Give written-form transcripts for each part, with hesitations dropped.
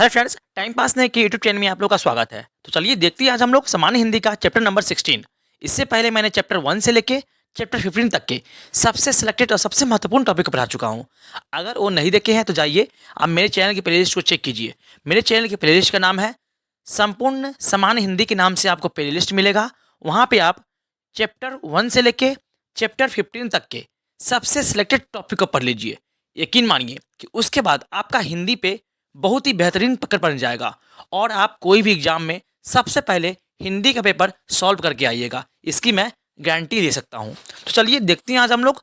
Hello friends, time pass नहीं के YouTube channel में आप लोग का स्वागत है। तो चलिए देखते हैं आज हम लोग सामान्य हिंदी का चैप्टर नंबर 16। इससे पहले मैंने चैप्टर 1 से लेके चैप्टर 15 तक के सबसे सिलेक्टेड और सबसे महत्वपूर्ण टॉपिक को पढ़ा चुका हूँ। अगर वो नहीं देखे हैं तो जाइए आप मेरे चैनल की प्लेलिस्ट को चेक कीजिए। मेरे चैनल की प्लेलिस्ट का नाम है संपूर्ण सामान्य हिंदी के नाम से आपको प्लेलिस्ट मिलेगा। वहाँ पे आप चैप्टर 1 से लेके चैप्टर 15 तक के सबसे सिलेक्टेड टॉपिक को पढ़ लीजिए। यकीन मानिए कि उसके बाद आपका हिंदी पे बहुत ही बेहतरीन पकड़ बन जाएगा और आप कोई भी एग्जाम में सबसे पहले हिंदी का पेपर सॉल्व करके आइएगा, इसकी मैं गारंटी दे सकता हूँ। तो चलिए देखते हैं आज हम लोग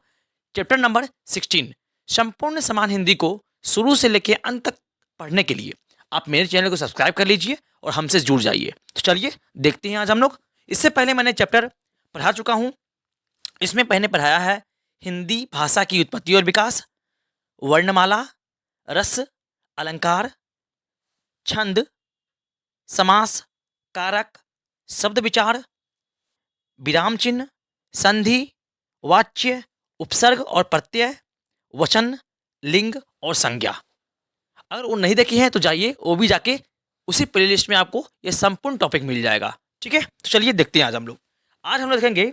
चैप्टर नंबर 16 संपूर्ण समान हिंदी को शुरू से लेकर अंत तक पढ़ने के लिए आप मेरे चैनल को सब्सक्राइब कर लीजिए और हमसे जुड़ जाइए। तो चलिए देखते हैं आज हम लोग। इससे पहले मैंने चैप्टर पढ़ा चुका हूँ। इसमें मैंने पढ़ाया है हिंदी भाषा की उत्पत्ति और विकास, वर्णमाला, रस, अलंकार, छंद, समास, कारक, शब्द विचार, विराम चिन्ह, संधि, वाच्य, उपसर्ग और प्रत्यय, वचन, लिंग और संज्ञा। अगर वो नहीं देखी है तो जाइए वो भी जाके उसी प्लेलिस्ट में आपको ये संपूर्ण टॉपिक मिल जाएगा। ठीक है, तो चलिए देखते हैं आज हम लोग देखेंगे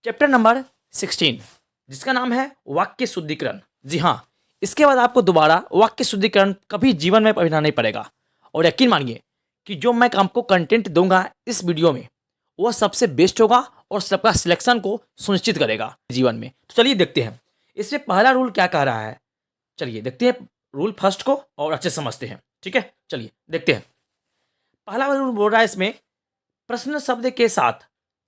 चैप्टर नंबर 16 जिसका नाम है वाक्य शुद्धिकरण। जी हाँ, इसके बाद आपको दोबारा वाक्य शुद्धिकरण कभी जीवन में पढ़ना नहीं पड़ेगा और यकीन मानिए कि जो मैं आपको कंटेंट दूंगा इस वीडियो में वह सबसे बेस्ट होगा और सबका सिलेक्शन को सुनिश्चित करेगा जीवन में। तो चलिए देखते हैं इसमें पहला रूल क्या कह रहा है। चलिए देखते हैं रूल फर्स्ट को और अच्छे समझते हैं। ठीक है, चलिए देखते हैं। पहला रूल बोल रहा है इसमें प्रश्न शब्द के साथ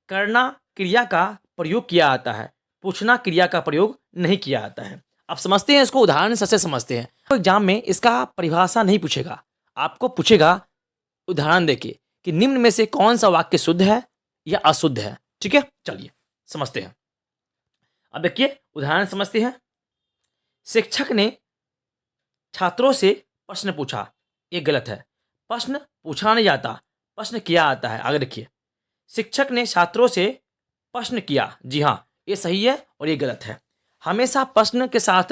करना क्रिया का प्रयोग किया जाता है, पूछना क्रिया का प्रयोग नहीं किया जाता है। आप समझते हैं इसको, उदाहरण से समझते हैं। तो एग्जाम में इसका परिभाषा नहीं पूछेगा, आपको पूछेगा उदाहरण देके कि निम्न में से कौन सा वाक्य शुद्ध है या अशुद्ध है। ठीक है, चलिए समझते हैं। अब देखिए उदाहरण समझते हैं। शिक्षक ने छात्रों से प्रश्न पूछा, ये गलत है। प्रश्न पूछा नहीं जाता, प्रश्न किया जाता है। आगे देखिए, शिक्षक ने छात्रों से प्रश्न किया। जी हाँ, ये सही है और ये गलत है। हमेशा प्रश्न के साथ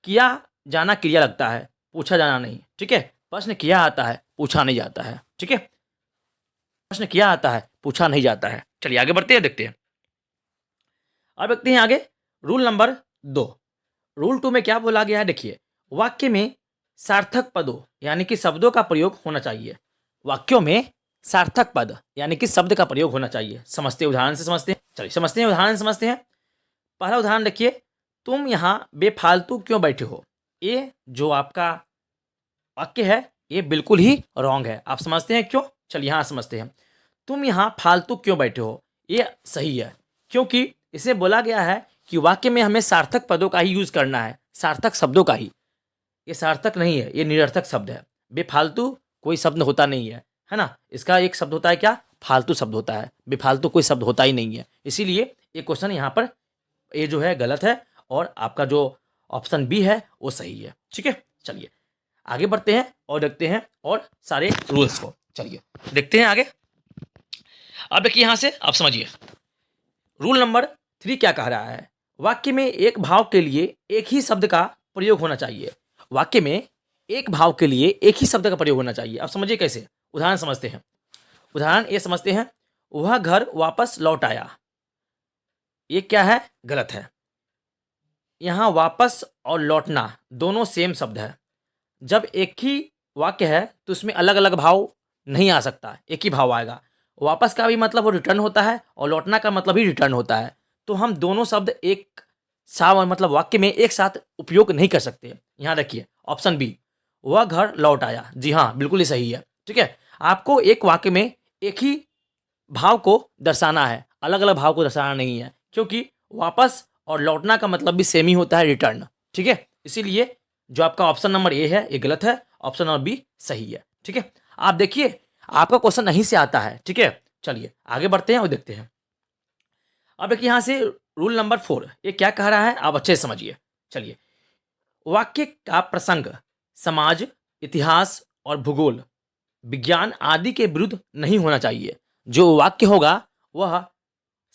किया जाना क्रिया लगता है, पूछा जाना नहीं। ठीक है, प्रश्न किया जाता है, पूछा नहीं जाता है। ठीक है, प्रश्न किया जाता है, पूछा नहीं जाता है। चलिए आगे बढ़ते हैं, देखते हैं। अब देखते हैं आगे रूल नंबर 2। रूल 2 में क्या बोला गया है, देखिए वाक्य में सार्थक पदों यानी कि शब्दों का प्रयोग होना चाहिए। वाक्यों में सार्थक पद यानी कि शब्द का प्रयोग होना चाहिए। समझते हैं, उदाहरण से समझते हैं। चलिए समझते हैं, उदाहरण समझते हैं। पहला उदाहरण देखिए, तुम यहाँ बेफालतू क्यों बैठे हो। ये जो आपका वाक्य है ये बिल्कुल ही रॉन्ग है। आप समझते हैं क्यों? चलिए यहाँ समझते हैं। तुम यहाँ फालतू क्यों बैठे हो, ये सही है क्योंकि इसे बोला गया है कि वाक्य में हमें सार्थक पदों का ही यूज करना है, सार्थक शब्दों का ही। ये सार्थक नहीं है, ये निरर्थक शब्द है। बेफालतू कोई शब्द होता नहीं है ना। इसका एक शब्द होता है क्या, फालतू शब्द होता है। बेफालतू कोई शब्द होता ही नहीं है। इसीलिए ये क्वेश्चन यहाँ पर ये जो है गलत है और आपका जो ऑप्शन बी है वो सही है। ठीक है, चलिए आगे बढ़ते हैं और देखते हैं और सारे रूल्स को। चलिए देखते हैं आगे। अब देखिए यहाँ से आप समझिए रूल नंबर 3 क्या कह रहा है। वाक्य में एक भाव के लिए एक ही शब्द का प्रयोग होना चाहिए। वाक्य में एक भाव के लिए एक ही शब्द का प्रयोग होना चाहिए। आप समझिए कैसे, उदाहरण समझते हैं। उदाहरण ये समझते हैं, वह घर वापस लौट आया। ये क्या है, गलत है। यहाँ वापस और लौटना दोनों सेम शब्द है। जब एक ही वाक्य है तो उसमें अलग अलग भाव नहीं आ सकता, एक ही भाव आएगा। वापस का भी मतलब वो रिटर्न होता है और लौटना का मतलब ही रिटर्न होता है। तो हम दोनों शब्द एक साथ मतलब वाक्य में एक साथ उपयोग नहीं कर सकते। यहाँ देखिए ऑप्शन बी, वह घर लौट आया। जी हाँ, बिल्कुल ही सही है। ठीक है, आपको एक वाक्य में एक ही भाव को दर्शाना है, अलग अलग भाव को दर्शाना नहीं है, क्योंकि वापस और लौटना का मतलब भी सेम ही होता है, रिटर्न। ठीक है, इसीलिए जो आपका ऑप्शन नंबर ए है ये गलत है, ऑप्शन नंबर बी सही है। ठीक है, आप देखिए आपका क्वेश्चन नहीं से आता है। ठीक है, चलिए आगे बढ़ते हैं और देखते हैं। अब देखिए यहाँ से रूल नंबर 4 ये क्या कह रहा है, आप अच्छे से समझिए। चलिए, वाक्य का प्रसंग समाज, इतिहास और भूगोल, विज्ञान आदि के विरुद्ध नहीं होना चाहिए। जो वाक्य होगा वह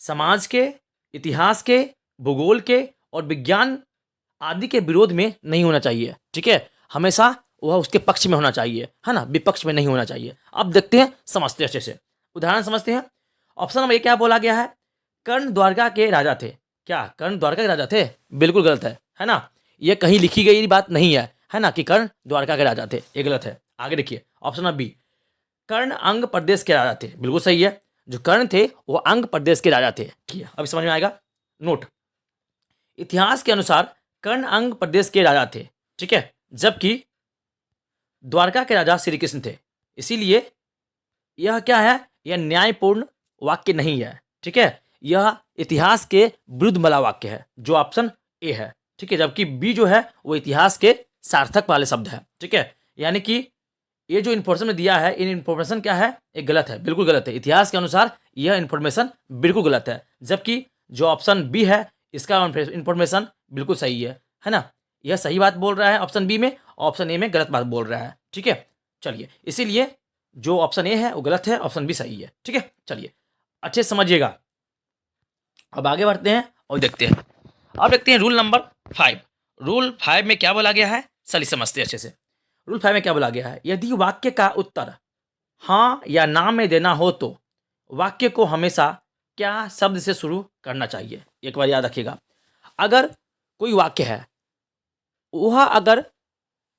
समाज के, इतिहास के, भूगोल के और विज्ञान आदि के विरोध में नहीं होना चाहिए। ठीक है, हमेशा वह उसके पक्ष में होना चाहिए, है ना, विपक्ष में नहीं होना चाहिए। अब देखते हैं, समझते हैं अच्छे से, उदाहरण समझते हैं। ऑप्शन नंबर ए क्या बोला गया है? कर्ण द्वारका के राजा थे। क्या कर्ण द्वारका के राजा थे? बिल्कुल गलत है ना। ये कहीं लिखी गई बात नहीं है ना, कि कर्ण द्वारका के राजा थे, ये गलत है। आगे देखिए, ऑप्शन नंबर बी, कर्ण अंग प्रदेश के राजा थे। बिल्कुल सही है, जो कर्ण थे वो अंग प्रदेश के राजा थे। ठीक है, अभी समझ में आएगा। नोट, इतिहास के अनुसार कर्ण अंग प्रदेश के राजा थे, ठीक है, जबकि द्वारका के राजा श्री कृष्ण थे। इसीलिए यह क्या है? यह न्यायपूर्ण वाक्य नहीं है, ठीक है, यह इतिहास के विरुद्ध वाला वाक्य है, जो ऑप्शन ए है, ठीक है। जबकि बी जो है वो इतिहास के सार्थक वाले शब्द है, ठीक है। यानी कि ये जो इन्फॉर्मेशन में दिया है, इन इन्फॉर्मेशन क्या है? एक गलत है, बिल्कुल गलत है। इतिहास के अनुसार यह इन्फॉर्मेशन बिल्कुल गलत है, जबकि जो ऑप्शन बी है इसका इन्फॉर्मेशन बिल्कुल सही है ना। यह सही बात बोल रहा है ऑप्शन बी में, ऑप्शन ए में गलत बात बोल रहा है, ठीक है। चलिए, इसीलिए जो ऑप्शन ए है वो गलत है, ऑप्शन बी सही है, ठीक है। चलिए, अच्छे से समझिएगा। अब आगे बढ़ते हैं और देखते हैं। अब देखते हैं रूल नंबर 5। रूल 5 में क्या बोला गया है, चलिए समझते हैं अच्छे से। रूल 5 में क्या बोला गया है? यदि वाक्य का उत्तर हाँ या ना में देना हो तो वाक्य को हमेशा क्या शब्द से शुरू करना चाहिए? एक बार याद रखिएगा। अगर कोई वाक्य है, वह अगर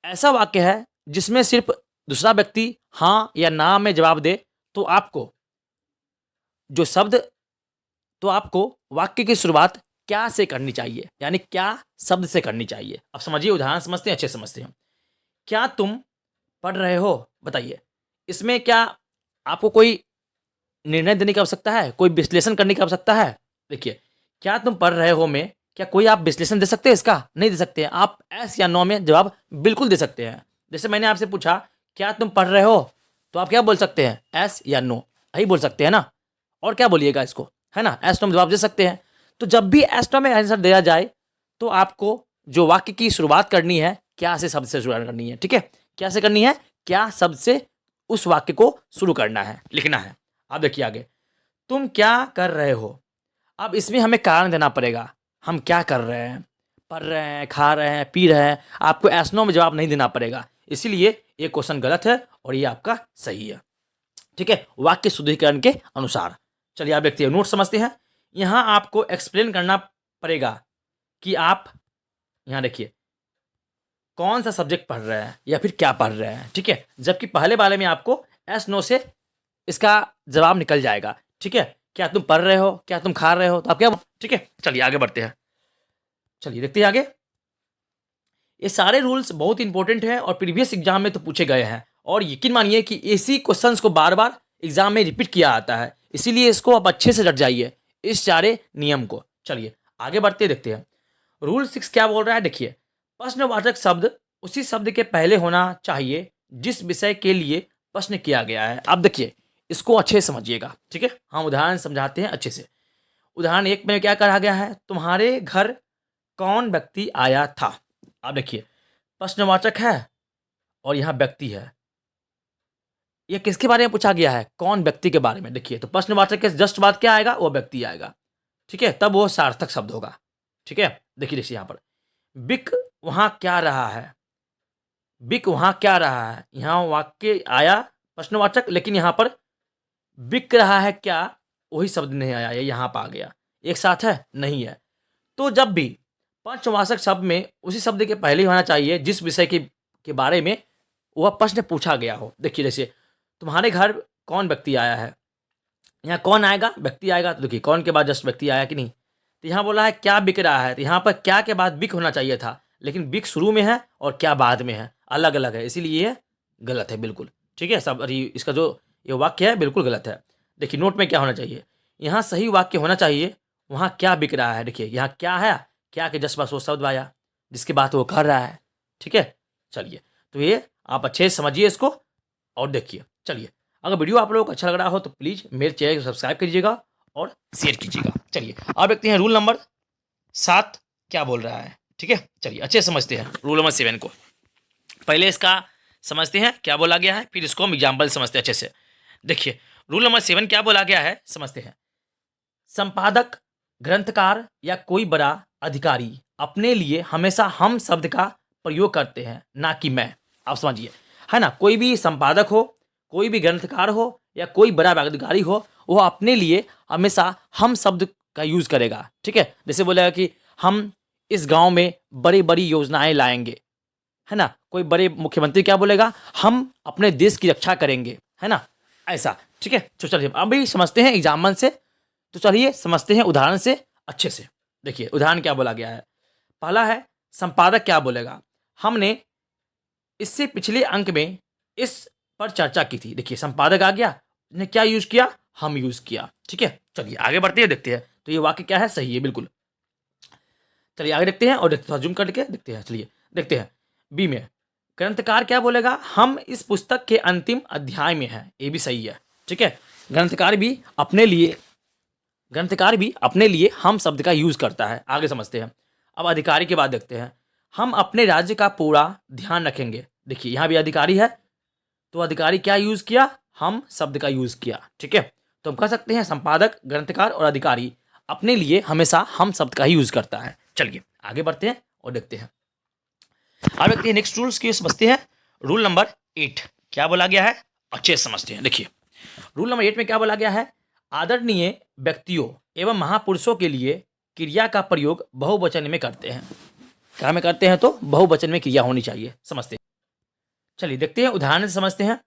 ऐसा वाक्य है जिसमें सिर्फ दूसरा व्यक्ति हाँ या ना में जवाब दे, तो आपको जो शब्द तो आपको वाक्य की शुरुआत क्या से करनी चाहिए, यानी क्या शब्द से करनी चाहिए। अब समझिए, उदाहरण समझते हैं, अच्छे से समझते हैं। क्या तुम पढ़ रहे हो? बताइए, इसमें क्या आपको कोई निर्णय देने की आवश्यकता है, कोई विश्लेषण करने की आवश्यकता है? देखिए, क्या तुम पढ़ रहे हो में क्या कोई आप विश्लेषण दे सकते हैं? इसका नहीं दे सकते हैं। आप एस या नो में जवाब बिल्कुल दे सकते हैं। जैसे मैंने आपसे पूछा क्या तुम पढ़ रहे हो, तो आप क्या बोल सकते हैं? एस या नो, यही बोल सकते हैं ना। और क्या बोलिएगा इसको, है ना, एस नो में जवाब दे सकते हैं। तो जब भी एस नो में आंसर दिया जाए, तो आपको जो वाक्य की शुरुआत करनी है, क्या से शब्द से शुरुआत करनी है, ठीक है। क्या से करनी है? क्या शब्द से उस वाक्य को शुरू करना है, लिखना है। अब देखिए आगे, तुम क्या कर रहे हो। अब इसमें हमें कारण देना पड़ेगा, हम क्या कर रहे हैं, पढ़ रहे हैं, खा रहे हैं, पी रहे हैं। आपको एस नो में जवाब नहीं देना पड़ेगा, इसीलिए ये क्वेश्चन गलत है और ये आपका सही है, ठीक है, वाक्य शुद्धिकरण के अनुसार। चलिए आप देखते हैं, नोट समझते हैं। यहाँ आपको एक्सप्लेन करना पड़ेगा कि आप यहाँ देखिए कौन सा सब्जेक्ट पढ़ रहे हैं या फिर क्या पढ़ रहे हैं, ठीक है। जबकि पहले वाले में आपको एस नो से इसका जवाब निकल जाएगा, ठीक है। क्या तुम पढ़ रहे हो, क्या तुम खा रहे हो, तो आप क्या, ठीक है। चलिए आगे बढ़ते हैं, चलिए देखते हैं आगे। ये सारे रूल्स बहुत इंपॉर्टेंट हैं और प्रीवियस एग्जाम में तो पूछे गए हैं, और यकीन मानिए कि इसी क्वेश्चंस को बार बार एग्जाम में रिपीट किया आता है, इसीलिए इसको आप अच्छे से रट जाइए, इस सारे नियम को। चलिए आगे बढ़ते देखते हैं। रूल 6 क्या बोल रहा है, देखिए, प्रश्नवाचक शब्द उसी शब्द के पहले होना चाहिए जिस विषय के लिए प्रश्न किया गया है। अब देखिए, इसको अच्छे से समझिएगा, ठीक है। हम उदाहरण समझाते हैं अच्छे से। उदाहरण 1 में क्या कहा गया है, तुम्हारे घर कौन व्यक्ति आया था। अब देखिए, प्रश्नवाचक है और यहाँ व्यक्ति है। ये किसके बारे में पूछा गया है? कौन व्यक्ति के बारे में। देखिए, तो प्रश्नवाचक के जस्ट बाद क्या आएगा? वो व्यक्ति आएगा, ठीक है, तब वो सार्थक शब्द होगा, ठीक है। देखिए यहाँ पर बिक वहां क्या रहा है, बिक वहां क्या रहा है, यहाँ वाक्य आया प्रश्नवाचक, लेकिन यहाँ पर बिक रहा है क्या, वही शब्द नहीं आया, ये यहाँ पर आ गया। एक साथ है? नहीं है। तो जब भी पंचवाचक शब्द में उसी शब्द के पहले होना चाहिए जिस विषय के बारे में वह प्रश्न पूछा गया हो। देखिए, जैसे तुम्हारे घर कौन व्यक्ति आया है, यहाँ कौन आएगा? व्यक्ति आएगा। तो देखिए, कौन के बाद जस्ट व्यक्ति आया कि नहीं। तो यहाँ बोला है क्या बिक रहा है, तो यहाँ पर क्या के बाद बिक होना चाहिए था, लेकिन बिक शुरू में है और क्या बाद में है, अलग अलग है, इसीलिए ये गलत है बिल्कुल, ठीक है। सब इसका जो ये वाक्य है बिल्कुल गलत है। देखिए, नोट में क्या होना चाहिए, यहाँ सही वाक्य होना चाहिए, वहाँ क्या बिक रहा है। देखिए, यहाँ क्या है, क्या के जस्ट पास वो शब्द आया जिसके बात वो कर रहा है, ठीक है। चलिए, तो ये आप अच्छे से समझिए इसको और देखिए। चलिए, अगर वीडियो आप लोगों को अच्छा लग रहा हो तो प्लीज़ मेरे चैनल को सब्सक्राइब कीजिएगा और शेयर कीजिएगा। चलिए अब देखते हैं रूल नंबर 7 क्या बोल रहा है, ठीक है। चलिए अच्छे से समझते हैं रूल नंबर 7 को। पहले इसका समझते हैं क्या बोला गया है, फिर इसको हम एग्जाम्पल समझते हैं अच्छे से। देखिए, रूल नंबर 7 क्या बोला गया है, समझते हैं। संपादक, ग्रंथकार या कोई बड़ा अधिकारी अपने लिए हमेशा हम शब्द का प्रयोग करते हैं, ना कि मैं। आप समझिए, है ना। कोई भी संपादक हो, कोई भी ग्रंथकार हो या कोई बड़ा अधिकारी हो, वो अपने लिए हमेशा हम शब्द का यूज करेगा। ठीक है, जैसे बोलेगा कि हम इस गांव में बड़ी बड़ी योजनाएं लाएंगे, है ना। कोई बड़े मुख्यमंत्री क्या बोलेगा, हम अपने देश की रक्षा करेंगे, है ना, ऐसा। ठीक है, तो चलिए अभी समझते हैं एग्जाम्पल से। तो चलिए समझते हैं उदाहरण से अच्छे से। देखिए उदाहरण क्या बोला गया है। पहला है संपादक क्या बोलेगा। हमने इससे पिछले अंक में इस पर चर्चा की थी। देखिए संपादक आ गया, ने क्या यूज किया, हम यूज किया। ठीक है, चलिए आगे बढ़ते हैं, देखते हैं तो ये वाक्य क्या है, सही है बिल्कुल। चलिए आगे देखते हैं और देखते हैं, जूम करके देखते हैं। चलिए देखते हैं बी में ग्रंथकार क्या बोलेगा, हम इस पुस्तक के अंतिम अध्याय में हैं। ये भी सही है। ठीक है, ग्रंथकार भी अपने लिए हम शब्द का यूज करता है। आगे समझते हैं। अब अधिकारी की बात देखते हैं। हम अपने राज्य का पूरा ध्यान रखेंगे। देखिए यहाँ भी अधिकारी है, तो अधिकारी क्या यूज किया, हम शब्द का यूज किया। ठीक है, तो हम कह सकते हैं संपादक, ग्रंथकार और अधिकारी अपने लिए हमेशा हम शब्द का ही यूज करता है। चलिए आगे बढ़ते हैं और देखते हैं। अब देखते हैं नेक्स्ट रूल्स की समझते हैं। रूल नंबर 8 क्या बोला गया है, अच्छे से समझते हैं। देखिए रूल नंबर 8 में क्या बोला गया है, आदरणीय व्यक्तियों एवं महापुरुषों के लिए क्रिया का प्रयोग बहुवचन में करते हैं। क्या में करते हैं, तो बहुवचन में क्रिया होनी चाहिए। समझते हैं, चलिए देखते हैं उदाहरण से समझते हैं।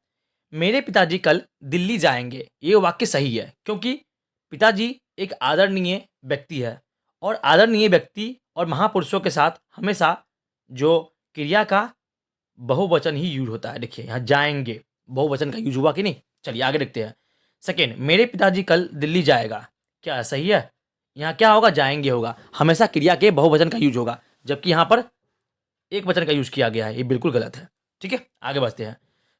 मेरे पिताजी कल दिल्ली जाएंगे। ये वाक्य सही है, क्योंकि पिताजी एक आदरणीय व्यक्ति है, और आदरणीय व्यक्ति और महापुरुषों के साथ हमेशा जो क्रिया का बहुवचन ही यूज होता है। देखिए यहाँ जाएंगे, बहुवचन का यूज हुआ कि नहीं। चलिए आगे देखते हैं। सेकेंड, मेरे पिताजी कल दिल्ली जाएगा, क्या सही है, यहाँ क्या होगा, जाएंगे होगा। हमेशा क्रिया के बहुवचन का यूज होगा, जबकि यहाँ पर एक वचन का यूज किया गया है। ये बिल्कुल गलत है। ठीक है, आगे बढ़ते हैं।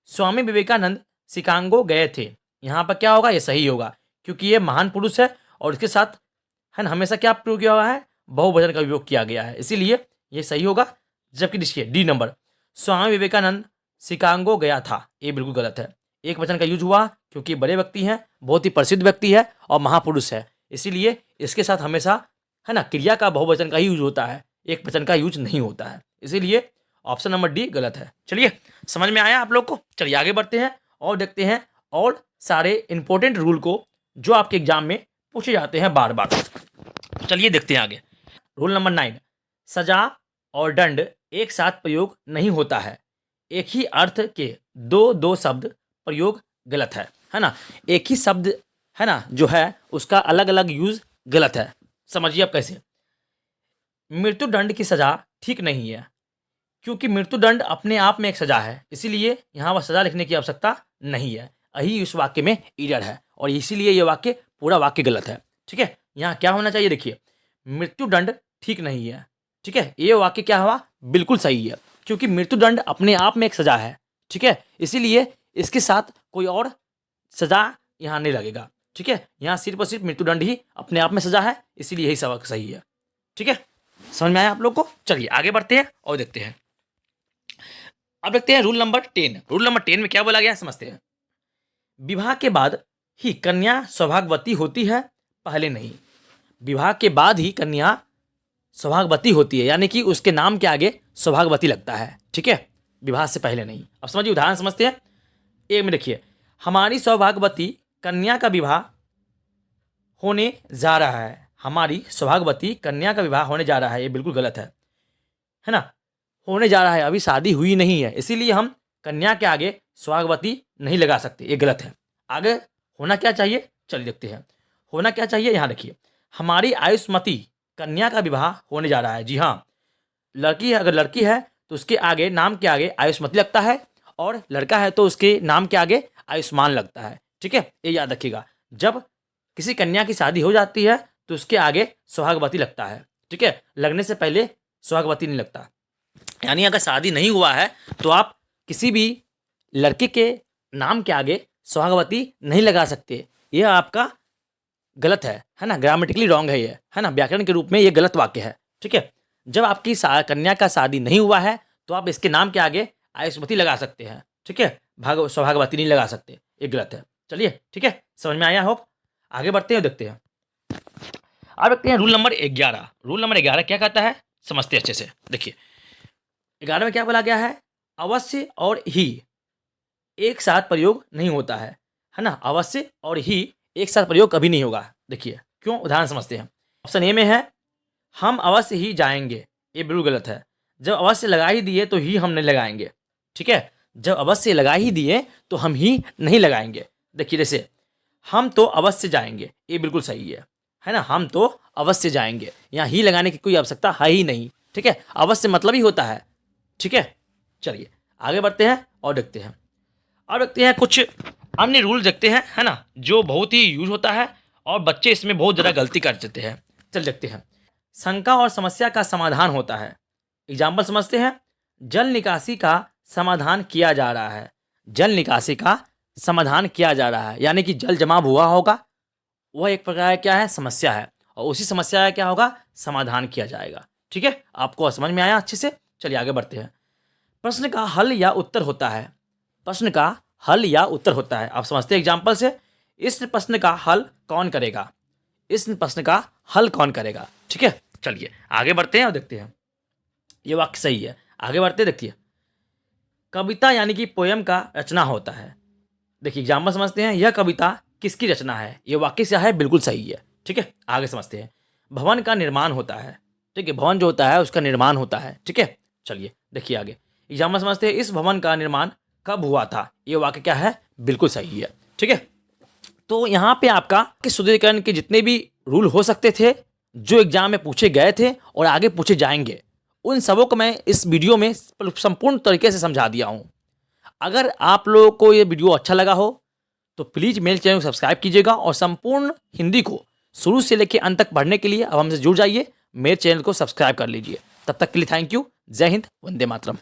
स्वामी विवेकानंद शिकागो गए थे, यहाँ पर क्या होगा, ये सही होगा, क्योंकि ये महान पुरुष है और इसके साथ है ना हमेशा क्या प्रयोग किया हुआ है, बहुवचन का उपयोग किया गया है, इसीलिए ये सही होगा। जबकि देखिए D number, Swami Vivekananda Chicago गया था, ये बिल्कुल गलत है। एक वचन का यूज हुआ क्योंकि बड़े व्यक्ति हैं, बहुत ही प्रसिद्ध व्यक्ति है और महापुरुष है, इसीलिए इसके साथ हमेशा है ना क्रिया का बहुवचन का ही यूज होता है, एक वचन का यूज नहीं होता है, इसीलिए ऑप्शन नंबर डी गलत है। चलिए समझ में आया आप लोग को। चलिए आगे बढ़ते हैं और देखते हैं और सारे इंपॉर्टेंट रूल को जो आपके एग्जाम में पूछे जाते हैं बार बार। चलिए देखते हैं आगे। रूल नंबर 9, सजा और दंड एक साथ प्रयोग नहीं होता है। एक ही अर्थ के दो दो शब्द प्रयोग गलत है ना। एक ही शब्द है ना जो है उसका अलग अलग यूज गलत है। समझिए आप कैसे। मृत्युदंड की सजा ठीक नहीं है, क्योंकि मृत्युदंड अपने आप में एक सजा है, इसीलिए यहाँ वह सजा लिखने की आवश्यकता नहीं है। यही इस वाक्य में एरर है और इसीलिए यह वाक्य पूरा वाक्य गलत है। ठीक है, यहाँ क्या होना चाहिए, देखिए मृत्युदंड ठीक नहीं है। ठीक है, ये वाक्य क्या हुआ, बिल्कुल सही है, क्योंकि मृत्युदंड अपने आप में एक सजा है। ठीक है, इसीलिए इसके साथ कोई और सजा यहाँ नहीं लगेगा। ठीक है, यहाँ सिर्फ और सिर्फ मृत्युदंड ही अपने आप में सजा है, इसीलिए यही सबक सही है। ठीक है, समझ में आया आप लोग को। चलिए आगे बढ़ते हैं और देखते हैं। अब देखते हैं रूल नंबर 10। रूल नंबर 10 में क्या बोला गया है, समझते हैं। विवाह के बाद ही कन्या सौभाग्यवती होती है, पहले नहीं। विवाह के बाद ही कन्या सौभाग्यवती होती है, यानी कि उसके नाम के आगे सौभाग्यवती लगता है। ठीक है, विवाह से पहले नहीं। अब समझिए उदाहरण समझते हैं। एक में देखिए, हमारी सौभाग्यवती कन्या का विवाह होने जा रहा है। हमारी सौभाग्यवती कन्या का विवाह होने जा रहा है, ये बिल्कुल गलत है ना। होने जा रहा है, अभी शादी हुई नहीं है, इसीलिए हम कन्या के आगे सौभाग्यवती नहीं लगा सकते, ये गलत है। आगे होना क्या चाहिए, चलिए देखते हैं। होना क्या चाहिए, यहाँ देखिए, हमारी आयुष्मती कन्या का विवाह होने जा रहा है। जी हाँ, लड़की अगर लड़की है तो उसके आगे नाम के आगे आयुष्मती लगता है, और लड़का है तो उसके नाम के आगे आयुष्मान लगता है। ठीक है, ये याद रखिएगा। जब किसी कन्या की शादी हो जाती है तो उसके आगे सौभाग्यवती लगता है। ठीक है, लगने से पहले सौभाग्यवती नहीं लगता। यानी अगर शादी नहीं हुआ है तो आप किसी भी लड़के के नाम के आगे सौभाग्यवती नहीं लगा सकते। यह आपका गलत है ना, ग्रामेटिकली रॉन्ग है ये, है ना, व्याकरण के रूप में ये गलत वाक्य है। ठीक है, जब आपकी कन्या का शादी नहीं हुआ है तो आप इसके नाम के आगे आयुष्मती लगा सकते हैं। ठीक है, सौभाग्यवती नहीं लगा सकते, ये गलत है। चलिए ठीक है, समझ में आया हो। आगे बढ़ते हैं, देखते हैं। अब देखते हैं रूल नंबर 11। रूल नंबर 11 क्या कहता है, समझते हैं अच्छे से। देखिए 11 में क्या बोला गया है, अवश्य और ही एक साथ प्रयोग नहीं होता है ना। अवश्य और ही एक साथ प्रयोग कभी नहीं होगा। देखिए क्यों, उदाहरण समझते हैं। ऑप्शन ए में है हम अवश्य ही जाएंगे, ये बिल्कुल गलत है। जब अवश्य लगा ही दिए तो ही हम नहीं लगाएंगे, ठीक है। जब अवश्य लगा ही दिए तो हम ही नहीं लगाएंगे। देखिए जैसे हम तो अवश्य जाएंगे, ये बिल्कुल सही है ना। हम तो अवश्य जाएंगे, यहाँ ही लगाने की कोई आवश्यकता है ही नहीं, ठीक है। अवश्य मतलब ही होता है, ठीक है। चलिए आगे बढ़ते हैं और देखते हैं। और देखते हैं कुछ अन्य रूल देखते हैं, है ना, जो बहुत ही यूज होता है और बच्चे इसमें बहुत ज़्यादा गलती कर देते हैं। चल देखते हैं। शंका और समस्या का समाधान होता है। एग्जाम्पल समझते हैं। जल निकासी का समाधान किया जा रहा है। जल निकासी का समाधान किया जा रहा है, यानी कि जल जमाव हुआ होगा, वह एक प्रकार क्या है, समस्या है, और उसी समस्या का क्या होगा, समाधान किया जाएगा, ठीक है। आपको समझ में आया अच्छे से। चलिए आगे बढ़ते हैं। प्रश्न का हल या उत्तर होता है। प्रश्न का हल या उत्तर होता है, आप समझते हैं एग्जाम्पल से। इस प्रश्न का हल कौन करेगा, इस प्रश्न का हल कौन करेगा, ठीक है। चलिए आगे बढ़ते हैं और देखते हैं। ये वाक्य सही है, आगे बढ़ते देखिए। कविता यानी कि पोयम का रचना होता है। देखिए एग्जाम्पल समझते हैं। यह कविता किसकी रचना है, ये वाक्य से है, बिल्कुल सही है, ठीक है। आगे समझते हैं। भवन का निर्माण होता है, ठीक है। भवन जो होता है उसका निर्माण होता है, ठीक है। चलिए देखिए आगे। एग्जाम्पल समझते हैं। इस भवन का निर्माण कब हुआ था, ये वाक्य क्या है, बिल्कुल सही है, ठीक है। तो यहाँ पे आपका सुदृढ़ीकरण के जितने भी रूल हो सकते थे, जो एग्जाम में पूछे गए थे और आगे पूछे जाएंगे, उन सबों को मैं इस वीडियो में संपूर्ण तरीके से समझा दिया हूँ। अगर आप लोगों को ये वीडियो अच्छा लगा हो तो प्लीज़ मेरे चैनल को सब्सक्राइब कीजिएगा और संपूर्ण हिंदी को शुरू से लेकर अंत तक पढ़ने के लिए अब हमसे जुड़ जाइए। मेरे चैनल को सब्सक्राइब कर लीजिए। तब तक के लिए थैंक यू। जय हिंद, वंदे मातरम।